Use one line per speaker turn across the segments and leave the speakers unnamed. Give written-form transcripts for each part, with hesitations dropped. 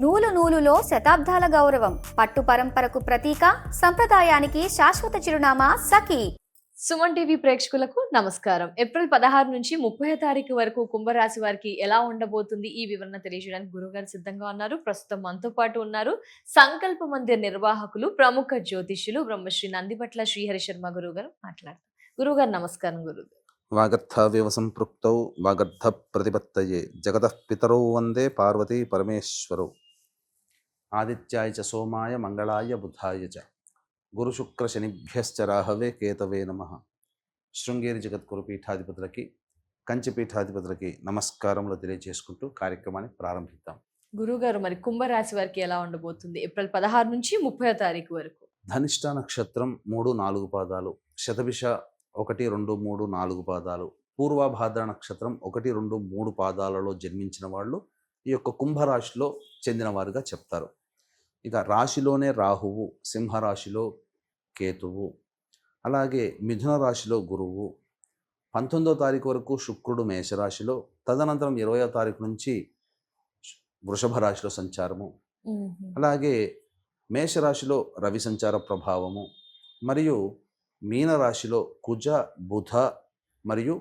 నూలు నూలులో శతాబ్దాల గౌరవం, పట్టు పరంపరకు ప్రతీక, సంప్రదాయానికి శాశ్వత చిరునామా సఖీ.
సుమన్ టీవీ ప్రేక్షకులకు నమస్కారం. ఏప్రిల్ 16 నుంచి 30 తారీఖు వరకు కుంభరాశి వారికి ఎలా ఉండబోతుంది ఈ వివరణ తెలియజేయడానికి గురుగారు సిద్ధంగా ఉన్నారు. ప్రస్తుతం మనతో పాటు ఉన్నారు సంకల్ప మందిర్ నిర్వాహకులు, ప్రముఖ జ్యోతిష్యులు బ్రహ్మశ్రీ నందిపట్ల శ్రీహరి శర్మ గురుగారు మాట్లాడతారు. గురుగారు నమస్కారం. గురుగారు
వాగర్థావ్యవ సంపృక్తౌ వాగర్థ ప్రతిపత్తయే జగతః పితరౌ వందే పార్వతీ పరమేశ్వరౌ. ఆదిత్యాయ చ సోమాయ మంగళాయ బుధాయ చ గురుశుక్ర శనిభ్యశ్చ రాహవే కేతవే నమః. శృంగేరి జగద్గురు పీఠాధిపతులకి, కంచి పీఠాధిపతులకి నమస్కారములు తెలియజేసుకుంటూ కార్యక్రమాన్ని ప్రారంభిద్దాం.
గురుగారు, మరి కుంభరాశి వారికి ఎలా ఉండబోతుంది ఏప్రిల్ 16 నుంచి 30 తారీఖు వరకు?
ధనిష్ట నక్షత్రం 3-4 పాదాలు, శతభిష 1, 2, 3, 4 పాదాలు, పూర్వభాద్ర నక్షత్రం 1, 2, 3 పాదాలలో జన్మించిన వాళ్ళు ఈ యొక్క కుంభరాశిలో చెందిన వారుగా చెప్తారు. ఇక రాశిలోనే రాహువు, సింహరాశిలో కేతువు, అలాగే మిథున రాశిలో గురువు, 19వ తారీఖు వరకు శుక్రుడు మేషరాశిలో, తదనంతరం 20వ తారీఖు నుంచి వృషభ రాశిలో సంచారము, అలాగే మేషరాశిలో రవి సంచార ప్రభావము, మరియు మీనరాశిలో కుజ, బుధ మరియు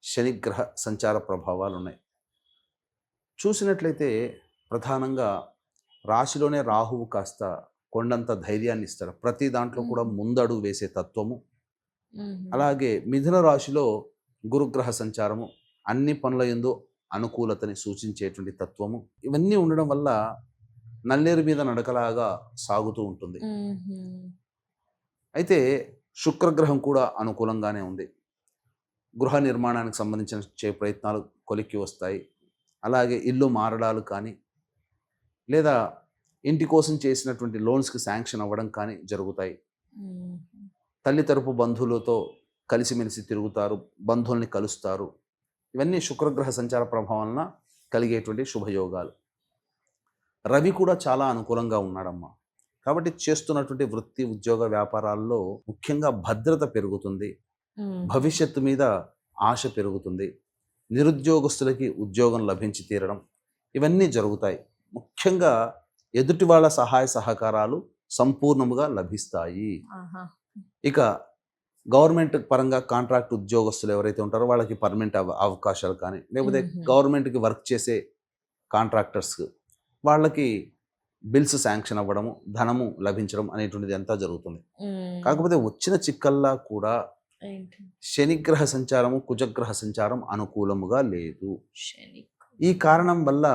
శనిగ్రహ సంచార ప్రభావాలు ఉన్నాయి. చూసినట్లయితే ప్రధానంగా రాశిలోనే రాహువు కాస్త కొండంత ధైర్యాన్ని ఇస్తాడు. ప్రతి దాంట్లో కూడా ముందడుగు వేసే తత్వము. అలాగే మిథున రాశిలో గురుగ్రహ సంచారము అన్ని పనుల యందు అనుకూలతని సూచించేటువంటి తత్వము. ఇవన్నీ ఉండడం వల్ల నల్లేరు మీద నడకలాగా సాగుతూ ఉంటుంది. అయితే శుక్రగ్రహం కూడా అనుకూలంగానే ఉంది. గృహ నిర్మాణానికి సంబంధించిన ప్రయత్నాలు కొలిక్కి వస్తాయి. అలాగే ఇల్లు మారడాలు కానీ, లేదా ఇంటి కోసం చేసినటువంటి లోన్స్కి శాంక్షన్ అవ్వడం కానీ జరుగుతాయి. తల్లి తరపు బంధువులతో కలిసిమెలిసి తిరుగుతారు, బంధువుల్ని కలుస్తారు. ఇవన్నీ శుక్రగ్రహ సంచార ప్రభావం వలన కలిగేటువంటి శుభయోగాలు. రవి కూడా చాలా అనుకూలంగా ఉన్నాడమ్మా. కాబట్టి చేస్తున్నటువంటి వృత్తి, ఉద్యోగ, వ్యాపారాల్లో ముఖ్యంగా భద్రత పెరుగుతుంది. భవిష్యత్తు మీద ఆశ పెరుగుతుంది. నిరుద్యోగస్తులకి ఉద్యోగం లభించి తీరడం, ఇవన్నీ జరుగుతాయి. ముఖ్యంగా ఎదుటి వాళ్ళ సహాయ సహకారాలు సంపూర్ణముగా లభిస్తాయి. ఇక గవర్నమెంట్ పరంగా కాంట్రాక్ట్ ఉద్యోగస్తులు ఎవరైతే ఉంటారో వాళ్ళకి పర్మనెంట్ అవకాశాలు కానీ, లేకపోతే గవర్నమెంట్కి వర్క్ చేసే కాంట్రాక్టర్స్ వాళ్ళకి బిల్స్ శాంక్షన్ అవ్వడము, ధనము లభించడం అనేటువంటిది అంతా జరుగుతుంది. కాకపోతే వచ్చిన చిక్కల్లా కూడా శనిగ్రహ సంచారము, కుజగ్రహ సంచారం అనుకూలముగా లేదు. ఈ కారణం వల్ల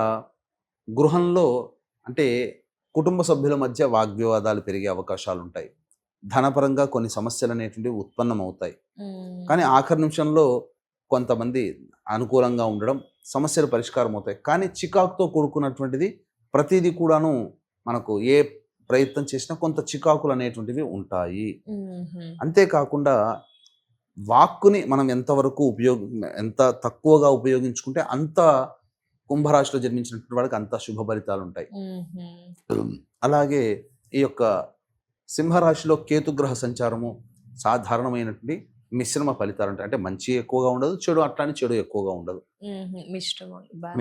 గృహంలో అంటే కుటుంబ సభ్యుల మధ్య వాగ్వివాదాలు పెరిగే అవకాశాలు ఉంటాయి. ధనపరంగా కొన్ని సమస్యలు అనేటువంటివి ఉత్పన్నమవుతాయి. కానీ ఆఖరి నిమిషంలో కొంతమంది అనుకూలంగా ఉండడం, సమస్యలు పరిష్కారం అవుతాయి. కానీ చికాకుతో కూడుకున్నటువంటిది ప్రతిదీ కూడాను మనకు ఏ ప్రయత్నం చేసినా కొంత చికాకులు అనేటువంటివి ఉంటాయి. అంతేకాకుండా వాక్కుని మనం ఎంతవరకు ఎంత తక్కువగా ఉపయోగించుకుంటే అంత కుంభరాశిలో జన్మించినటువంటి వాళ్ళకి అంత శుభ ఫలితాలు ఉంటాయి. అలాగే ఈ యొక్క సింహరాశిలో కేతుగ్రహ సంచారము సాధారణమైనటువంటి మిశ్రమ ఫలితాలు ఉంటాయి. అంటే మంచి ఎక్కువగా ఉండదు, చెడు అట్లానే చెడు ఎక్కువగా ఉండదు,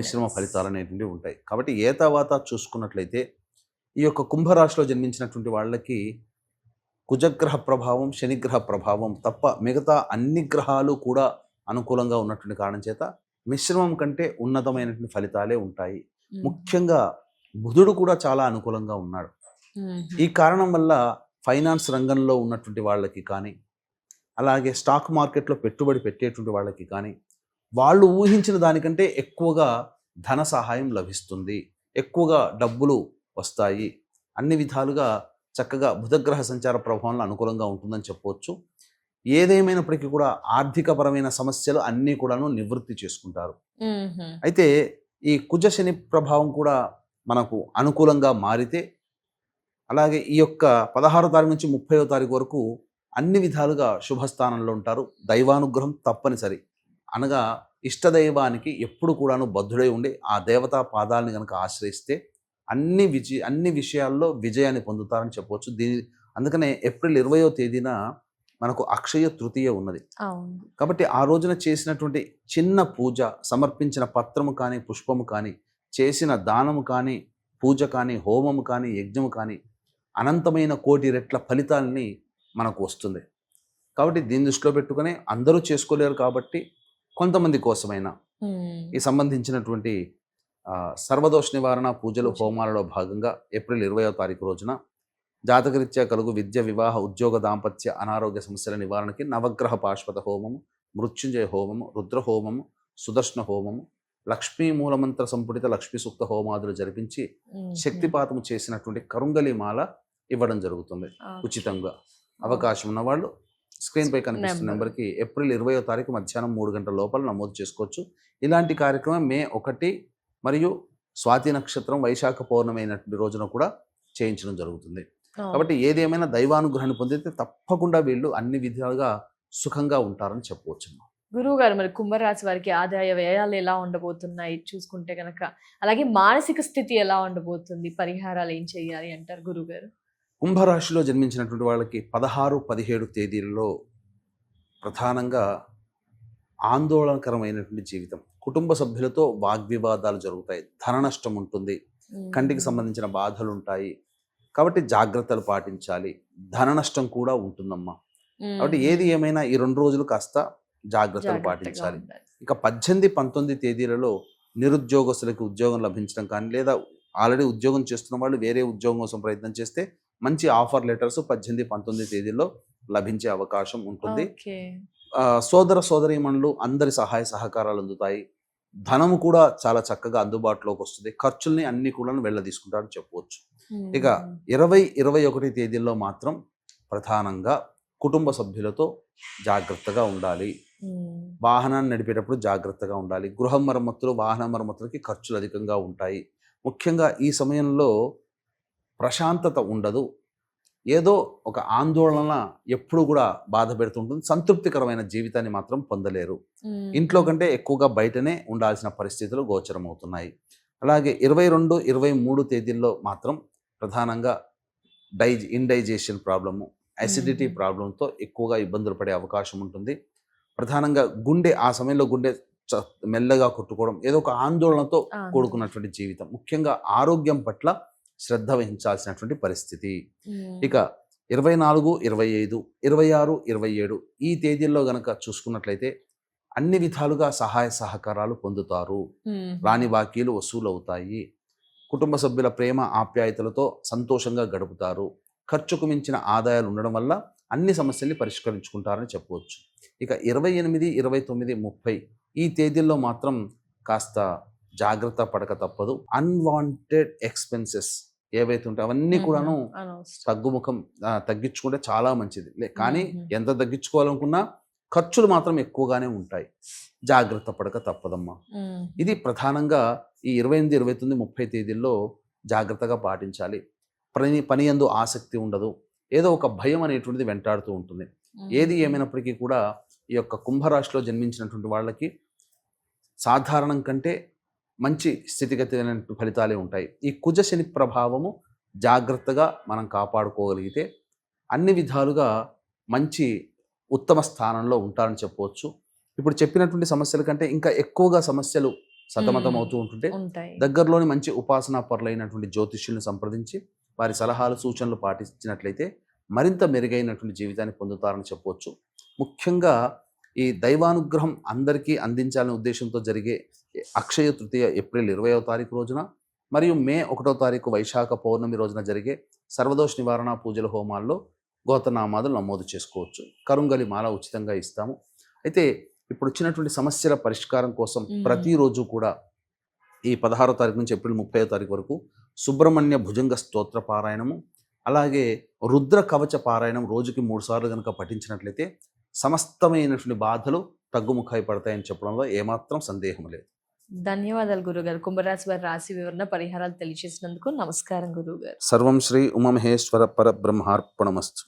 మిశ్రమ ఫలితాలు అనేటువంటివి ఉంటాయి. కాబట్టి ఏ తర్వాత చూసుకున్నట్లయితే ఈ యొక్క కుంభరాశిలో జన్మించినటువంటి వాళ్ళకి కుజగ్రహ ప్రభావం, శనిగ్రహ ప్రభావం తప్ప మిగతా అన్ని గ్రహాలు కూడా అనుకూలంగా ఉన్నటువంటి కారణం చేత మిశ్రమం కంటే ఉన్నతమైనటువంటి ఫలితాలే ఉంటాయి. ముఖ్యంగా బుధుడు కూడా చాలా అనుకూలంగా ఉన్నాడు. ఈ కారణం వల్ల ఫైనాన్స్ రంగంలో ఉన్నటువంటి వాళ్ళకి కానీ, అలాగే స్టాక్ మార్కెట్లో పెట్టుబడి పెట్టేటువంటి వాళ్ళకి కానీ వాళ్ళు ఊహించిన దానికంటే ఎక్కువగా ధన సహాయం లభిస్తుంది, ఎక్కువగా డబ్బులు వస్తాయి. అన్ని విధాలుగా చక్కగా బుధగ్రహ సంచార ప్రభావంలో అనుకూలంగా ఉంటుందని చెప్పవచ్చు. ఏదేమైనప్పటికీ కూడా ఆర్థికపరమైన సమస్యలు అన్నీ కూడాను నివృత్తి చేసుకుంటారు. అయితే ఈ కుజ శని ప్రభావం కూడా మనకు అనుకూలంగా మారితే, అలాగే ఈ యొక్క 16వ తారీఖు నుంచి 30వ తారీఖు వరకు అన్ని విధాలుగా శుభస్థానంలో ఉంటారు. దైవానుగ్రహం తప్పనిసరి. అనగా ఇష్టదైవానికి ఎప్పుడు కూడాను బద్ధుడై ఉండి ఆ దేవతా పాదాలని కనుక ఆశ్రయిస్తే అన్ని విషయాల్లో విజయాన్ని పొందుతారని చెప్పవచ్చు. అందుకనే ఏప్రిల్ 20వ తేదీన మనకు అక్షయ తృతీయ ఉన్నది. కాబట్టి ఆ రోజున చేసినటువంటి చిన్న పూజ, సమర్పించిన పత్రము కానీ, పుష్పము కానీ, చేసిన దానము కానీ, పూజ కానీ, హోమము కానీ, యజ్ఞము కానీ అనంతమైన కోటి రెట్ల ఫలితాలని మనకు వస్తుంది. కాబట్టి దీన్ని దృష్టిలో పెట్టుకుని అందరూ చేసుకోలేరు కాబట్టి కొంతమంది కోసమైనా ఈ సంబంధించినటువంటి సర్వదోష నివారణ పూజలు హోమాలలో భాగంగా ఏప్రిల్ 20వ తారీఖు రోజున జాతకరీత్యా కలుగు విద్య, వివాహ, ఉద్యోగ, దాంపత్య, అనారోగ్య సమస్యల నివారణకి నవగ్రహ పాశుపత హోమము, మృత్యుంజయ హోమము, రుద్ర హోమము, సుదర్శన హోమము, లక్ష్మీ మూలమంత్ర సంపుటిత లక్ష్మీ సూక్త హోమాదులు జరిపించి శక్తిపాతము చేసినటువంటి కరుంగలి మాల ఇవ్వడం జరుగుతుంది ఉచితంగా. అవకాశం ఉన్న వాళ్ళు స్క్రీన్ పై కనిపిస్తున్న నెంబర్కి ఏప్రిల్ 20వ తారీఖు మధ్యాహ్నం 3 గంటల లోపల నమోదు చేసుకోవచ్చు. ఇలాంటి కార్యక్రమం మే 1 మరియు స్వాతి నక్షత్రం వైశాఖ పౌర్ణమి అయినటువంటి రోజున కూడా చేయించడం జరుగుతుంది. కాబట్టి ఏది ఏమైనా దైవానుగ్రహాన్ని పొందితే తప్పకుండా వీళ్ళు అన్ని విధాలుగా సుఖంగా ఉంటారని చెప్పవచ్చు.
గురువు గారు, మరి కుంభరాశి వారికి ఆదాయ వ్యయాలు ఎలా ఉండబోతున్నాయి చూసుకుంటే కనుక, అలాగే మానసిక స్థితి ఎలా ఉండబోతుంది, పరిహారాలు ఏం చేయాలి అంటారు గురువు గారు?
కుంభరాశిలో జన్మించినటువంటి వాళ్ళకి 16, 17 తేదీలలో ప్రధానంగా ఆందోళనకరమైనటువంటి జీవితం. కుటుంబ సభ్యులతో వాగ్వివాదాలు జరుగుతాయి, ధన నష్టం ఉంటుంది, కంటికి సంబంధించిన బాధలు ఉంటాయి. కాబట్టి జాగ్రత్తలు పాటించాలి. ధన నష్టం కూడా ఉంటుందమ్మా. కాబట్టి ఏది ఏమైనా ఈ 2 రోజులు కాస్త జాగ్రత్తలు పాటించాలి. ఇక 18, 19 తేదీలలో నిరుద్యోగస్తులకి ఉద్యోగం లభించడం కానీ, లేదా ఆల్రెడీ ఉద్యోగం చేస్తున్న వాళ్ళు వేరే ఉద్యోగం కోసం ప్రయత్నం చేస్తే మంచి ఆఫర్ లెటర్స్ 18, 19 తేదీల్లో లభించే అవకాశం ఉంటుంది. సోదర సోదరీమణులు అందరి సహాయ సహకారాలు అందుతాయి. ధనము కూడా చాలా చక్కగా అందుబాటులోకి వస్తుంది. ఖర్చుల్ని అన్ని కూడా వెళ్ళదీసుకుంటారని చెప్పవచ్చు. ఇక 20, 21 తేదీల్లో మాత్రం ప్రధానంగా కుటుంబ సభ్యులతో జాగ్రత్తగా ఉండాలి. వాహనాన్ని నడిపేటప్పుడు జాగ్రత్తగా ఉండాలి. గృహ మరమ్మతులు, వాహన మరమ్మతులకి ఖర్చులు అధికంగా ఉంటాయి. ముఖ్యంగా ఈ సమయంలో ప్రశాంతత ఉండదు. ఏదో ఒక ఆందోళన ఎప్పుడు కూడా బాధ పెడుతుంటుంది. సంతృప్తికరమైన జీవితాన్ని మాత్రం పొందలేరు. ఇంట్లో కంటే ఎక్కువగా బయటనే ఉండాల్సిన పరిస్థితులు గోచరమవుతున్నాయి. అలాగే 22, 23 తేదీల్లో మాత్రం ప్రధానంగా ఇండైజెషన్ ప్రాబ్లము, అసిడిటీ ప్రాబ్లంతో ఎక్కువగా ఇబ్బందులు పడే అవకాశం ఉంటుంది. ప్రధానంగా ఆ సమయంలో గుండె మెల్లగా కొట్టుకోవడం, ఏదో ఒక ఆందోళనతో కూడుకున్నటువంటి జీవితం. ముఖ్యంగా ఆరోగ్యం పట్ల శ్రద్ధ వహించాల్సినటువంటి పరిస్థితి. ఇక 24, 25, 26, 27 ఈ తేదీల్లో గనక చూసుకున్నట్లయితే అన్ని విధాలుగా సహాయ సహకారాలు పొందుతారు. రాని బాకీలు వసూలు అవుతాయి. కుటుంబ సభ్యుల ప్రేమ ఆప్యాయతలతో సంతోషంగా గడుపుతారు. ఖర్చుకు మించిన ఆదాయాలు ఉండడం వల్ల అన్ని సమస్యల్ని పరిష్కరించుకుంటారని చెప్పవచ్చు. ఇక 28, 29, 30 ఈ తేదీల్లో మాత్రం కాస్త జాగ్రత్త పడక తప్పదు. అన్వాంటెడ్ ఎక్స్పెన్సెస్ ఏవైతే ఉంటాయో అవన్నీ కూడాను తగ్గించుకుంటే చాలా మంచిది. కానీ ఎంత తగ్గించుకోవాలనుకున్నా ఖర్చులు మాత్రం ఎక్కువగానే ఉంటాయి. జాగ్రత్త పడక తప్పదమ్మా. ఇది ప్రధానంగా ఈ 28, 29, 30 తేదీల్లో జాగ్రత్తగా పాటించాలి. పని యందు ఆసక్తి ఉండదు. ఏదో ఒక భయం అనేటువంటిది వెంటాడుతూ ఉంటుంది. ఏది ఏమైనప్పటికీ కూడా ఈ యొక్క కుంభరాశిలో జన్మించినటువంటి వాళ్ళకి సాధారణం కంటే మంచి స్థితిగతిన ఫలితాలే ఉంటాయి. ఈ కుజ శని ప్రభావము జాగ్రత్తగా మనం కాపాడుకోగలిగితే అన్ని విధాలుగా మంచి ఉత్తమ స్థానంలో ఉంటారని చెప్పవచ్చు. ఇప్పుడు చెప్పినటువంటి సమస్యల కంటే ఇంకా ఎక్కువగా సమస్యలు సతమతం అవుతూ ఉంటుంటే దగ్గరలోని మంచి ఉపాసనా పరులైనటువంటి జ్యోతిష్యుల్ని సంప్రదించి వారి సలహాలు, సూచనలు పాటించినట్లయితే మరింత మెరుగైనటువంటి జీవితాన్ని పొందుతారని చెప్పవచ్చు. ముఖ్యంగా ఈ దైవానుగ్రహం అందరికీ అందించాలనే ఉద్దేశంతో జరిగే అక్షయ తృతీయ ఏప్రిల్ 20వ తారీఖు రోజున మరియు మే 1వ తారీఖు వైశాఖ పౌర్ణమి రోజున జరిగే సర్వదోష నివారణ పూజల హోమాల్లో గోతనామాదులు నమోదు చేసుకోవచ్చు. కరుంగలి మాల ఉచితంగా ఇస్తాము. అయితే ఇప్పుడు వచ్చినటువంటి సమస్యల పరిష్కారం కోసం ప్రతిరోజు కూడా ఈ 16వ తారీఖు నుంచి ఏప్రిల్ 30వ తారీఖు వరకు సుబ్రహ్మణ్య భుజంగ స్తోత్ర పారాయణము, అలాగే రుద్ర కవచ పారాయణం రోజుకి 3 సార్లు కనుక పఠించినట్లయితే సమస్తమైనటువంటి బాధలు తగ్గుముఖాయి పడతాయని చెప్పడంలో ఏమాత్రం సందేహం లేదు.
ధన్యవాదాలు గురుగారు. కుంభరాశి వారి రాశి వివరణ, పరిహారాలు తెలియజేసినందుకు నమస్కారం గురుగారు.
సర్వం శ్రీ ఉమామహేశ్వర పరబ్రహ్మార్పణమస్తు.